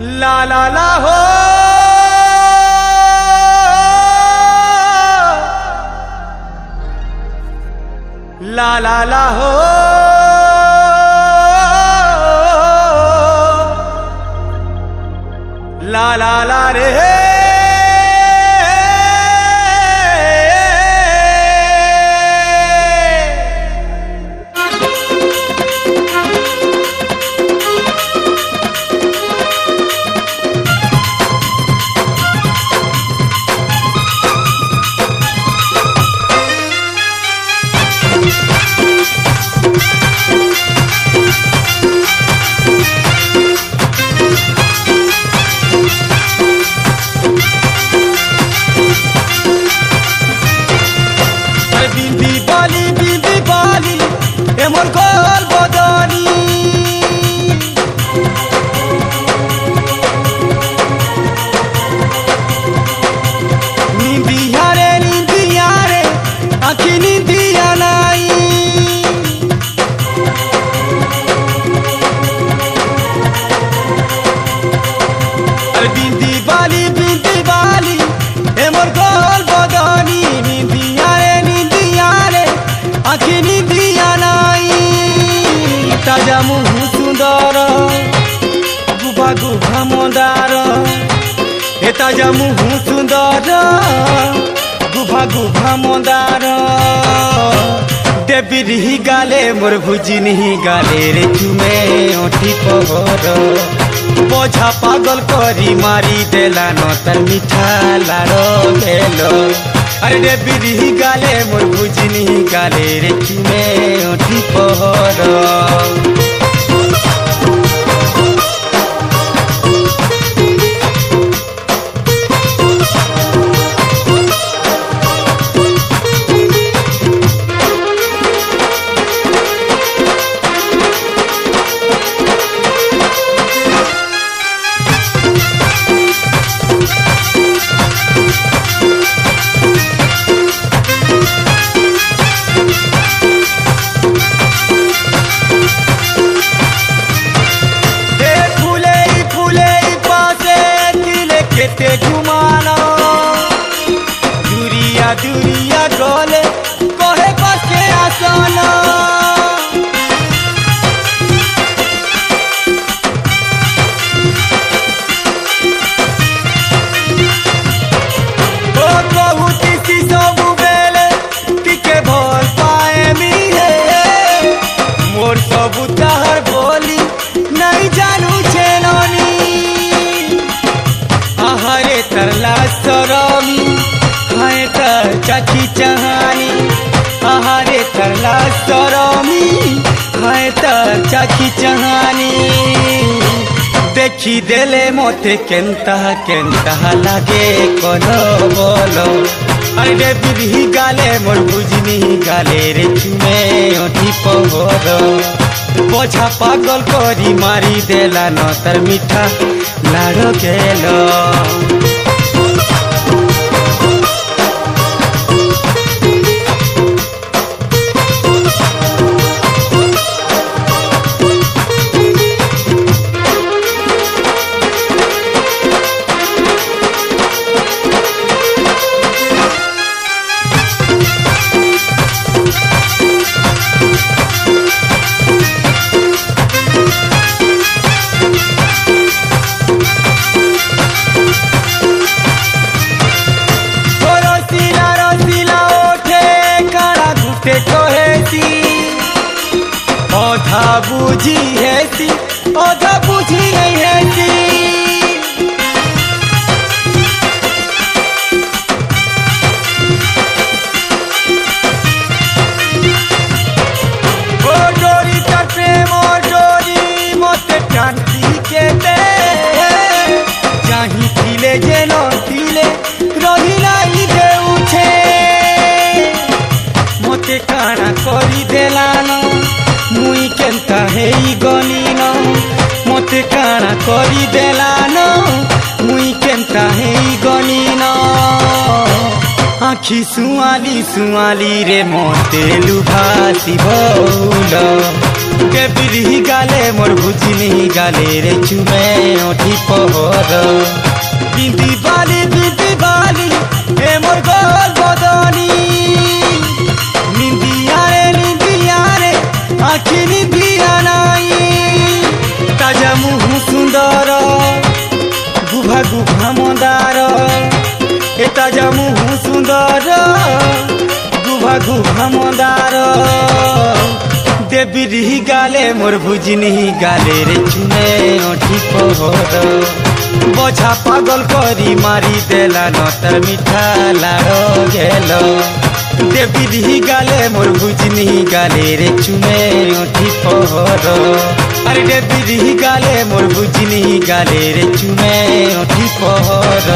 ला ला ला हो ला ला ला हो ला ला ला रे ताजा मुह सुंदर गुभा गुभा मंदार हे ताजा मुह सुंदर गुभा गुभा मंदार देवी गाले मोर भुजिनी गाले रे चुमे ओठी पहर बोझा पागल करी मारी देला न तर मिठा लाड़ो भेलो अरे देवी गाले मोर भुजिनी गाले रे चुमे ओठी पहर घुमाना दूरिया दूरिया गले कहे बसे आसना ओ बहुत सी सब बेले टिके भल पाए मिले मोर सब तार बोली नहीं जानू छेलनी हरे तरला सरमी खाए तर चाची चहानी हरे तरला सरमी खाए तर चाची चहानी देखी देले मोते केंता केंता लागे कोनो बोलो अरे देवी गाले मोर भुजिनी गाले रे चुमे ओठी पहर बोझा पागल करी मारी देला न तर मिठा लाड़ो गेलो ओधा बुझी हैसी ओधा बुझी नहीं हैसी ओ डोरी तर प्रेम ओ डोरी मते कांती के दे जाही थिले जे न थिले रही नहीं दे उठे मते काना करी देलानो मुई केंता हेई गनीन मते काना करी देलान मुई केंता हेई गनीन आखी सुआली सुआली रे मते लुभासी भौल देबिरी गाले मोर भुजिनी गाले रे चुमे ओठी पहर बिंदी बाली ए मोर गोल बदनी निंदिया रे आखि निंदिया नाई ताजा मुह सुंदर गुभा गुभा मंदार ए ताजा मुह सुंदर गुभा गुभा मंदार देबिरी गाले मोर भुजिनी गाले रे चुमे ओठी पहर बोझा पागल करी मारी देला नतर मिठा लाड़ो गेलो देबिरी गाले मोर भुजिनी गाले रे चुमे ओठी पहर अरे देबिरी गाले मोर भुजिनी गाले रे चुमे ओठी पहर।